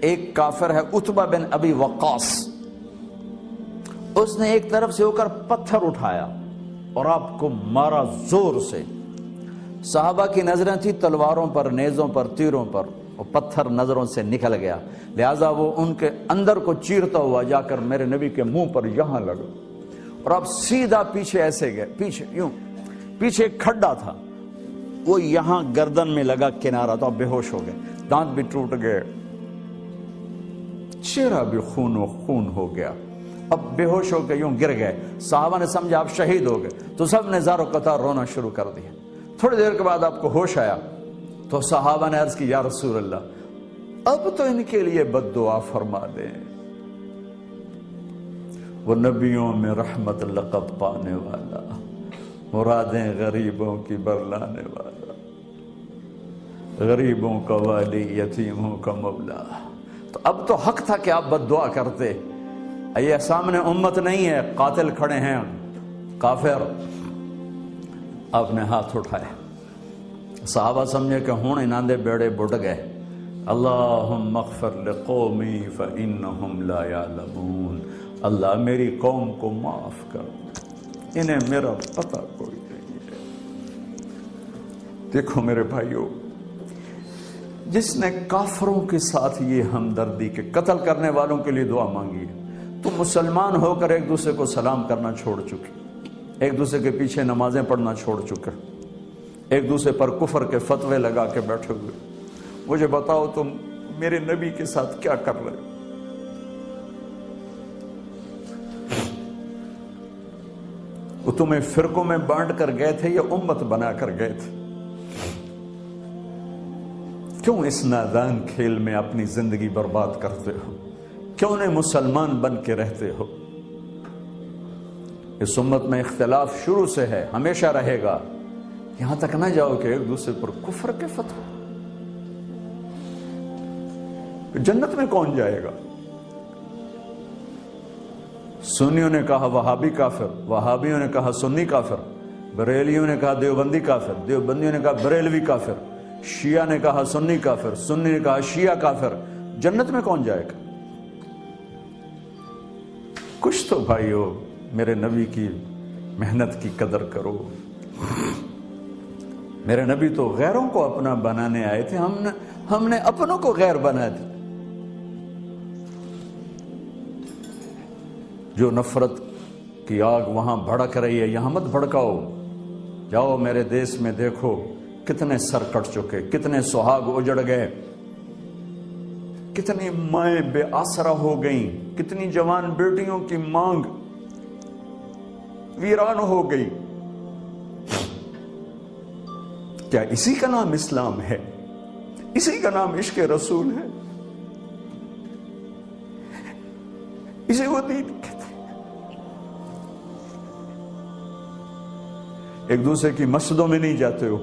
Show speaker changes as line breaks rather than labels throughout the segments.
ایک کافر ہے عتبہ بن ابی وقاص، اس نے ایک طرف سے ہو کر پتھر اٹھایا اور آپ کو مارا زور سے۔ صحابہ کی نظریں تھی تلواروں پر، نیزوں پر، تیروں پر، وہ پتھر نظروں سے نکل گیا، لہذا وہ ان کے اندر کو چیرتا ہوا جا کر میرے نبی کے منہ پر یہاں لگا، اور آپ سیدھا پیچھے ایسے گئے، پیچھے یوں، پیچھے ایک کھڈا تھا، وہ یہاں گردن میں لگا کنارہ، تو آپ بے ہوش ہو گئے، دانت بھی ٹوٹ گئے، چہرہ بھی خون و خون ہو گیا، اب بے ہوش ہو کے یوں گر گئے۔ صحابہ نے سمجھا آپ شہید ہو گئے، تو سب نے زار و قطار رونا شروع کر دیا۔ تھوڑی دیر کے بعد آپ کو ہوش آیا تو صحابہ نے عرض کی یا رسول اللہ اب تو ان کے لیے بد دعا فرما دیں، وہ نبیوں میں رحمت لقب پانے والا، مرادیں غریبوں کی برلانے والا، غریبوں کا والی، یتیموں کا مولا۔ تو اب تو حق تھا کہ آپ بد دعا کرتے۔ یہ سامنے امت نہیں ہے، قاتل کھڑے ہیں، کافر۔ آپ نے ہاتھ اٹھائے، صحابہ سمجھے کہ ہوں انہاں دے بیڑے بڑھ گئے۔ اللہم اغفر لقومی فإنہم لا یعلمون، اللہ میری قوم کو معاف کر، انہیں میرا پتہ کوئی نہیں ہے۔ دیکھو میرے بھائیو، جس نے کافروں کے ساتھ یہ ہمدردی کے قتل کرنے والوں کے لیے دعا مانگی ہے، تو مسلمان ہو کر ایک دوسرے کو سلام کرنا چھوڑ چکے، ایک دوسرے کے پیچھے نمازیں پڑھنا چھوڑ چکے، ایک دوسرے پر کفر کے فتوے لگا کے بیٹھے ہوئے۔ مجھے بتاؤ تم میرے نبی کے ساتھ کیا کر رہے ہو؟ وہ تمہیں فرقوں میں بانٹ کر گئے تھے یا امت بنا کر گئے تھے؟ کیوں اس نادان کھیل میں اپنی زندگی برباد کرتے ہو؟ کیوں نہیں مسلمان بن کے رہتے ہو؟ اس امت میں اختلاف شروع سے ہے، ہمیشہ رہے گا، یہاں تک نہ جاؤ کہ ایک دوسرے پر کفر کے فتوے۔ جنت میں کون جائے گا؟ سنیوں نے کہا وہابی کافر، وہابیوں نے کہا سنی کافر، بریلیوں نے کہا دیوبندی کافر، دیوبندیوں نے کہا بریلوی کافر، شیعہ نے کہا سنی کافر، سنی نے کہا شیعہ کافر۔ جنت میں کون جائے گا؟ کچھ تو بھائیو میرے نبی کی محنت کی قدر کرو۔ میرے نبی تو غیروں کو اپنا بنانے آئے تھے، ہم نے اپنوں کو غیر بنا دیا۔ جو نفرت کی آگ وہاں بھڑک رہی ہے، یہاں مت بھڑکاؤ۔ جاؤ میرے دیس میں دیکھو کتنے سر کٹ چکے، کتنے سہاگ اجڑ گئے، کتنی مائیں بے آسرا ہو گئیں، کتنی جوان بیٹیوں کی مانگ ویران ہو گئی۔ کیا اسی کا نام اسلام ہے؟ اسی کا نام عشق رسول ہے؟ اسے وہ دین کہتے ہیں؟ ایک دوسرے کی مسجدوں میں نہیں جاتے ہو،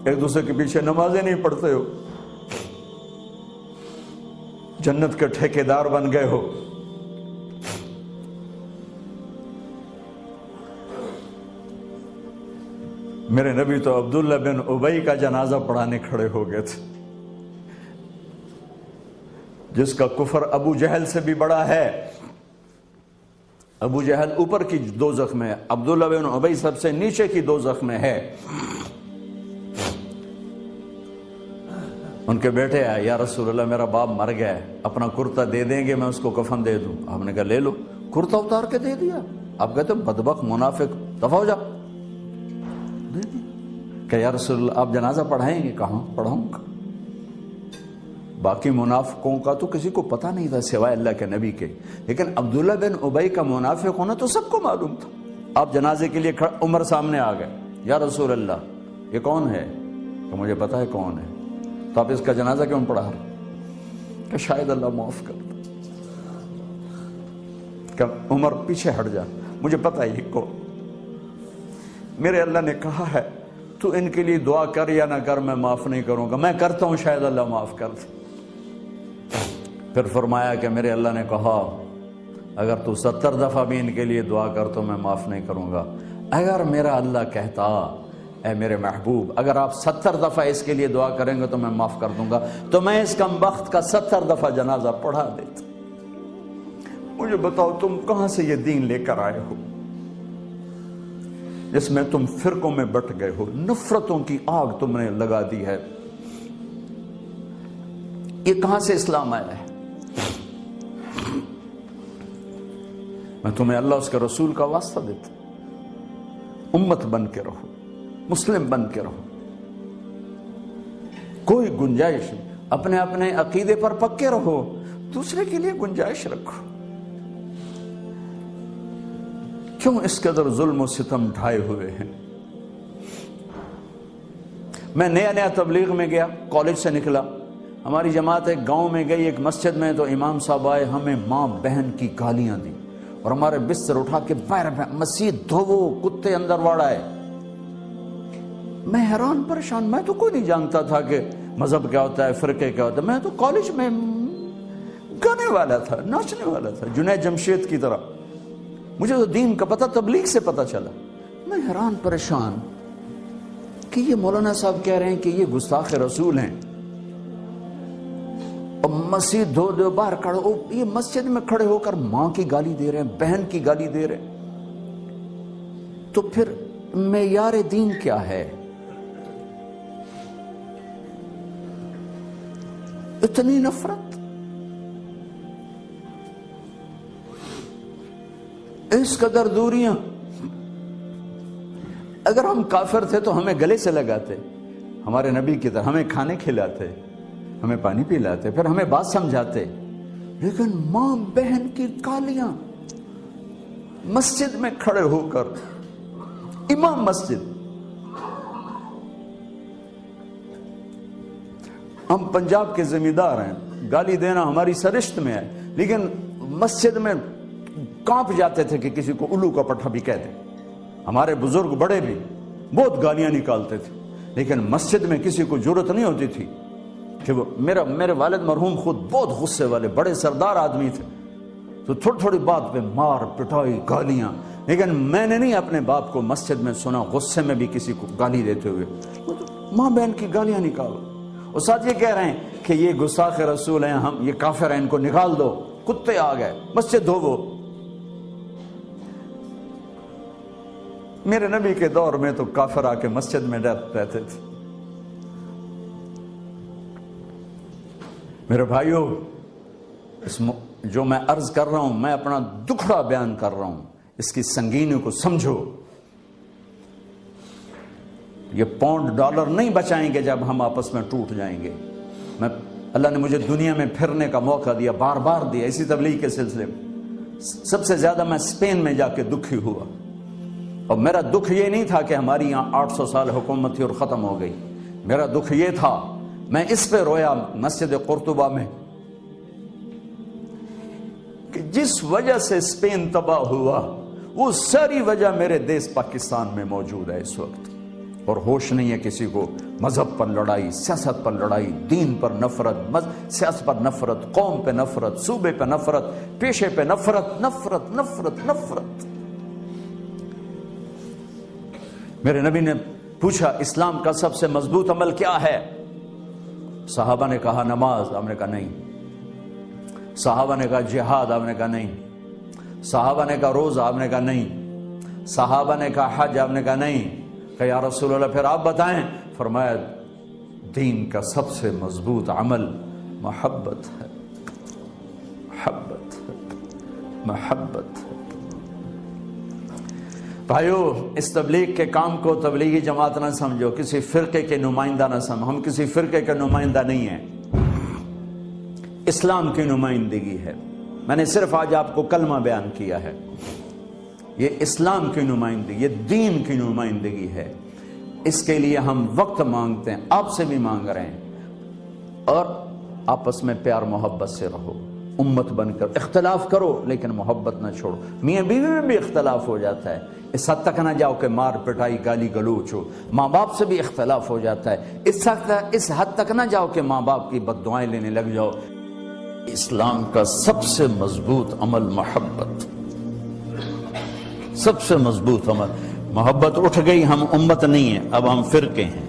ایک دوسرے کے پیچھے نمازیں نہیں پڑھتے ہو، جنت کے ٹھیکیدار بن گئے ہو۔ میرے نبی تو عبداللہ بن ابی کا جنازہ پڑھانے کھڑے ہو گئے تھے، جس کا کفر ابو جہل سے بھی بڑا ہے۔ ابو جہل اوپر کی دوزخ میں ہے، عبداللہ بن ابی سب سے نیچے کی دوزخ میں ہے۔ ان کے بیٹے آئے، یا رسول اللہ میرا باپ مر گیا ہے، اپنا کرتا دے دیں گے، میں اس کو کفن دے دوں۔ آپ نے کہا لے لو، کرتا اتار کے دے دیا۔ آپ کہتے بدبخت منافق، دفع ہو جا۔ دے دیا کہ یا رسول اللہ آپ جنازہ پڑھائیں گے؟ کہاں پڑھاؤں گا۔ باقی منافقوں کا تو کسی کو پتہ نہیں تھا سوائے اللہ کے نبی کے، لیکن عبداللہ بن ابی کا منافق ہونا تو سب کو معلوم تھا۔ آپ جنازے کے لیے عمر سامنے آ گئے، یا رسول اللہ یہ کون ہے؟ کہ مجھے پتہ ہے کون ہے، تو آپ اس کا جنازہ کیوں پڑھا رہے؟ کہ شاید اللہ معاف کر دے۔ کہ عمر پیچھے ہٹ جا، مجھے پتہ ہے یہ کون، میرے اللہ نے کہا ہے تو ان کے لیے دعا کر یا نہ کر، میں معاف نہیں کروں گا، میں کرتا ہوں شاید اللہ معاف کر دے۔ پھر فرمایا کہ میرے اللہ نے کہا اگر تو 70 دفعہ بھی ان کے لیے دعا کر تو میں معاف نہیں کروں گا۔ اگر میرا اللہ کہتا اے میرے محبوب اگر آپ 70 دفعہ اس کے لیے دعا کریں گے تو میں معاف کر دوں گا، تو میں اس کم بخت کا 70 دفعہ جنازہ پڑھا دیتا۔ مجھے بتاؤ تم کہاں سے یہ دین لے کر آئے ہو جس میں تم فرقوں میں بٹ گئے ہو، نفرتوں کی آگ تم نے لگا دی ہے، یہ کہاں سے اسلام آیا ہے؟ میں تمہیں اللہ اس کے رسول کا واسطہ دیتا، امت بن کے رہو، مسلم بن کے رہو، کوئی گنجائش نہیں، اپنے اپنے عقیدے پر پکے رہو، دوسرے کے لیے گنجائش رکھو۔ کیوں اس قدر ظلم و ستم ڈھائے ہوئے ہیں؟ میں نیا تبلیغ میں گیا، کالج سے نکلا، ہماری جماعت ایک گاؤں میں گئی، ایک مسجد میں، تو امام صاحب آئے، ہمیں ماں بہن کی گالیاں دی اور ہمارے بستر اٹھا کے باہر مسجد دھوو، کتے اندر واڑائے۔ میں حیران پریشان، میں تو کوئی نہیں جانتا تھا کہ مذہب کیا ہوتا ہے، فرقے کیا ہوتا ہے، میں تو کالج میں گانے والا تھا، ناچنے والا تھا، جنید جمشید کی طرح، مجھے تو دین کا پتہ تبلیغ سے پتہ چلا۔ میں حیران پریشان کہ یہ مولانا صاحب کہہ رہے ہیں کہ یہ گستاخ رسول ہیں، اور مسجد دھو دو باہر کھڑے ہو، یہ مسجد میں کھڑے ہو کر ماں کی گالی دے رہے ہیں، بہن کی گالی دے رہے ہیں، تو پھر معیار دین کیا ہے؟ اتنی نفرت، اس قدر دوریاں۔ اگر ہم کافر تھے تو ہمیں گلے سے لگاتے، ہمارے نبی کی طرح ہمیں کھانے کھلاتے، ہمیں پانی پلاتے، پھر ہمیں بات سمجھاتے، لیکن ماں بہن کی گالیاں، مسجد میں کھڑے ہو کر، امام مسجد۔ ہم پنجاب کے زمیندار ہیں، گالی دینا ہماری سرشت میں ہے، لیکن مسجد میں کانپ جاتے تھے کہ کسی کو الو کا پٹھا بھی کہہ دے۔ ہمارے بزرگ بڑے بھی بہت گالیاں نکالتے تھے، لیکن مسجد میں کسی کو جرت نہیں ہوتی تھی کہ وہ میرے والد مرحوم خود بہت غصے والے بڑے سردار آدمی تھے، تو تھوڑی تھوڑی بات پہ مار پٹائی گالیاں، لیکن میں نے نہیں اپنے باپ کو مسجد میں سنا غصے میں بھی کسی کو گالی دیتے ہوئے۔ ماں بہن کی گالیاں نکالو، اور ساتھ یہ کہہ رہے ہیں کہ یہ گستاخ رسول ہیں، ہم یہ کافر ہیں، ان کو نکال دو، کتے آ گئے، مسجد دھوو۔ میرے نبی کے دور میں تو کافر آ کے مسجد میں رہتے تھے۔ میرے بھائیوں، جو میں عرض کر رہا ہوں، میں اپنا دکھڑا بیان کر رہا ہوں، اس کی سنگینی کو سمجھو۔ یہ پاؤنڈ ڈالر نہیں بچائیں گے جب ہم آپس میں ٹوٹ جائیں گے۔ اللہ نے مجھے دنیا میں پھرنے کا موقع دیا، بار بار دیا، اسی تبلیغ کے سلسلے میں۔ سب سے زیادہ میں اسپین میں جا کے دکھی ہوا، اور میرا دکھ یہ نہیں تھا کہ ہماری یہاں 800 سال حکومت تھی اور ختم ہو گئی، میرا دکھ یہ تھا، میں اس پہ رویا مسجد قرطبہ میں، کہ جس وجہ سے اسپین تباہ ہوا وہ ساری وجہ میرے دیس پاکستان میں موجود ہے اس وقت، اور ہوش نہیں ہے کسی کو۔ مذہب پر لڑائی، سیاست پر لڑائی، دین پر نفرت، سیاست پر نفرت، قوم پہ نفرت، صوبے پہ نفرت، پیشے پہ نفرت، نفرت نفرت نفرت۔ میرے نبی نے پوچھا اسلام کا سب سے مضبوط عمل کیا ہے؟ صحابہ نے کہا نماز، آپ نے کہا نہیں۔ صحابہ نے کہا جہاد، آپ نے کہا نہیں۔ صحابہ نے کہا روزہ، آپ نے کہا نہیں۔ صحابہ نے کہا حج، آپ نے کہا نہیں۔ کہ یا رسول اللہ پھر آپ بتائیں؟ فرمایا دین کا سب سے مضبوط عمل محبت ہے، محبت ہے، محبت ہے۔ بھائیو، اس تبلیغ کے کام کو تبلیغی جماعت نہ سمجھو، کسی فرقے کے نمائندہ نہ سمجھو، ہم کسی فرقے کے نمائندہ نہیں ہیں، اسلام کی نمائندگی ہے۔ میں نے صرف آج آپ کو کلمہ بیان کیا ہے، یہ اسلام کی نمائندگی، یہ دین کی نمائندگی ہے۔ اس کے لیے ہم وقت مانگتے ہیں، آپ سے بھی مانگ رہے ہیں، اور آپس میں پیار محبت سے رہو، امت بن کر اختلاف کرو لیکن محبت نہ چھوڑو۔ میاں بیوی میں بھی اختلاف ہو جاتا ہے، اس حد تک نہ جاؤ کہ مار پٹائی گالی گلوچ ہو۔ ماں باپ سے بھی اختلاف ہو جاتا ہے، اس حد تک نہ جاؤ کہ ماں باپ کی بد دعائیں لینے لگ جاؤ۔ اسلام کا سب سے مضبوط عمل محبت، سب سے مضبوط عمل محبت اٹھ گئی، ہم امت نہیں ہیں، اب ہم فرقے ہیں۔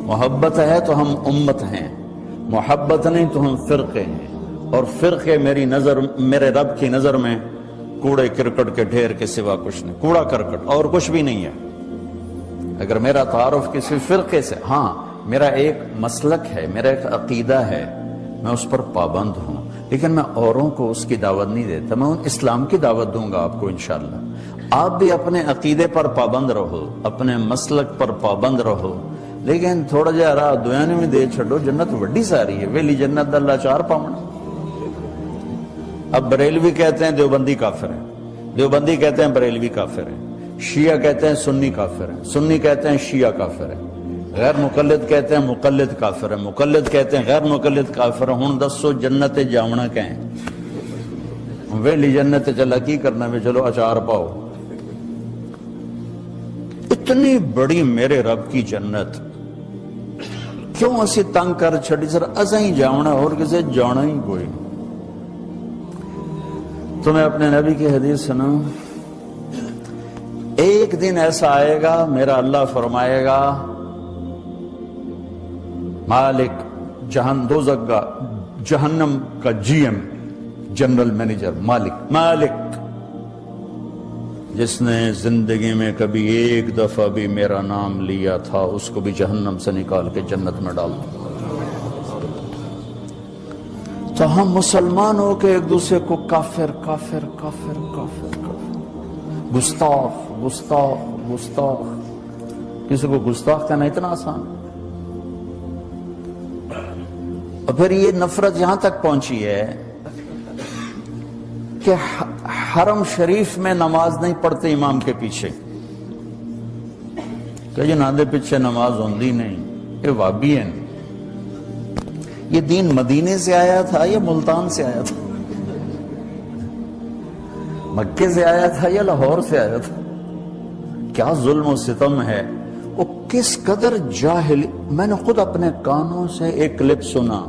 محبت ہے تو ہم امت ہیں، محبت نہیں تو ہم فرقے ہیں، اور فرقے میرے رب کی نظر میں کوڑے کرکٹ کے ڈھیر کے سوا کچھ نہیں، کوڑا کرکٹ اور کچھ بھی نہیں ہے۔ اگر میرا تعارف کسی فرقے سے، ہاں میرا ایک مسلک ہے، میرا ایک عقیدہ ہے، میں اس پر پابند ہوں، لیکن میں اوروں کو اس کی دعوت نہیں دیتا، میں ان اسلام کی دعوت دوں گا آپ کو انشاءاللہ۔ آپ بھی اپنے عقیدے پر پابند رہو، اپنے مسلک پر پابند رہو، لیکن تھوڑا جہا راہ دنیا میں دے چھڑو، جنت وڈی ساری ہے، ویلی جنت اللہ چار پاؤں۔ اب بریلوی کہتے ہیں دیوبندی کافر ہیں، دیوبندی کہتے ہیں بریلوی کافر ہیں، شیعہ کہتے ہیں سنی کافر ہیں، سنی کہتے ہیں شیعہ کافر ہیں، غیر مقلد کہتے ہیں مقلد کافر ہیں، مقلد کہتے ہیں غیر مقلد کافر ہیں۔ ہن دسو جنت جاونا کہیں ویلی جنت چلا کی کرنا میں، چلو اچار پاؤ۔ اتنی بڑی میرے رب کی جنت کیوں اسی تنگ کر چھڑی؟ سر اساں ہی جاونا، اور کسے جانا ہی کوئی نہیں۔ تو میں اپنے نبی کی حدیث سناؤں، ایک دن ایسا آئے گا میرا اللہ فرمائے گا مالک دوزخ کا، جہنم کا جی ایم، جنرل مینیجر، مالک جس نے زندگی میں کبھی ایک دفعہ بھی میرا نام لیا تھا اس کو بھی جہنم سے نکال کے جنت میں ڈال دوں۔ تو ہم مسلمان ہو کے ایک دوسرے کو کافر کافر کافر کافر کافر، گستاخ، کسی کو گستاخ کہنا اتنا آسان؟ اور پھر یہ نفرت یہاں تک پہنچی ہے کہ حرم شریف میں نماز نہیں پڑھتے امام کے پیچھے، کہ جنہاں دے پیچھے نماز ہوندی نہیں، یہ وابی ہیں۔ یہ دین مدینے سے آیا تھا یا ملتان سے آیا تھا؟ مکے سے آیا تھا یا لاہور سے آیا تھا؟ کیا ظلم و ستم ہے، وہ کس قدر جاہل۔ میں نے خود اپنے کانوں سے ایک کلپ سنا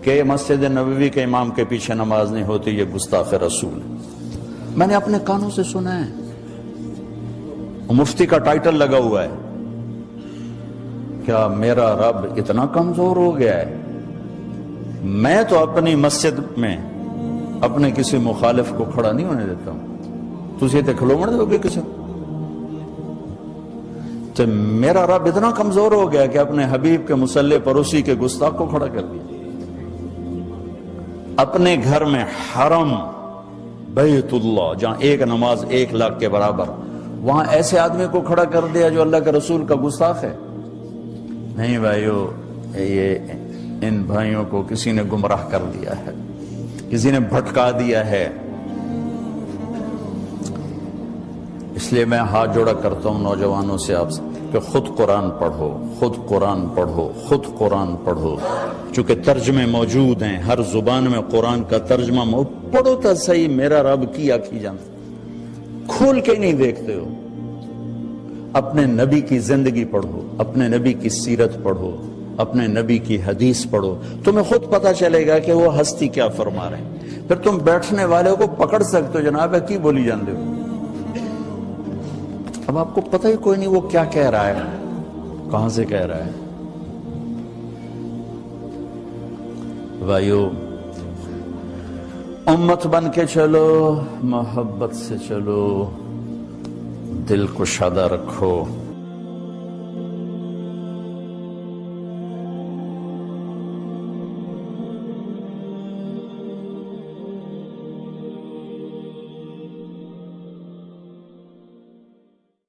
کہ مسجد نبوی کے امام کے پیچھے نماز نہیں ہوتی، یہ گستاخ رسول ہے۔ میں نے اپنے کانوں سے سنا ہے، مفتی کا ٹائٹل لگا ہوا ہے۔ کیا میرا رب اتنا کمزور ہو گیا ہے؟ میں تو اپنی مسجد میں اپنے کسی مخالف کو کھڑا نہیں ہونے دیتا ہوں، تسی تے کھلومن دو گے کسی؟ تو میرا رب اتنا کمزور ہو گیا کہ اپنے حبیب کے مصلی پر اسی کے گستاخ کو کھڑا کر دیا۔ اپنے گھر میں حرم بیت اللہ جہاں ایک نماز 1,00,000 کے برابر، وہاں ایسے آدمی کو کھڑا کر دیا جو اللہ کے رسول کا گستاخ ہے۔ نہیں بھائیو، یہ ان بھائیوں کو کسی نے گمراہ کر دیا ہے، کسی نے بھٹکا دیا ہے۔ اس لیے میں ہاتھ جوڑا کرتا ہوں نوجوانوں سے آپ سے کہ خود قرآن پڑھو، خود قرآن پڑھو، خود قرآن پڑھو، چونکہ ترجمے موجود ہیں، ہر زبان میں قرآن کا ترجمہ پڑھو تو صحیح۔ میرا رب کی آکھی جانتا، کھول کے نہیں دیکھتے ہو۔ اپنے نبی کی زندگی پڑھو، اپنے نبی کی سیرت پڑھو، اپنے نبی کی حدیث پڑھو، تمہیں خود پتا چلے گا کہ وہ ہستی کیا فرما رہے ہیں۔ پھر تم بیٹھنے والے کو پکڑ سکتے ہو، جناب ہے کی بولی جان دے ہو۔ اب آپ کو پتہ ہی کوئی نہیں وہ کیا کہہ رہا ہے، کہاں سے کہہ رہا ہے۔ بھائیو، امت بن کے چلو، محبت سے چلو، دل کو شادہ رکھو۔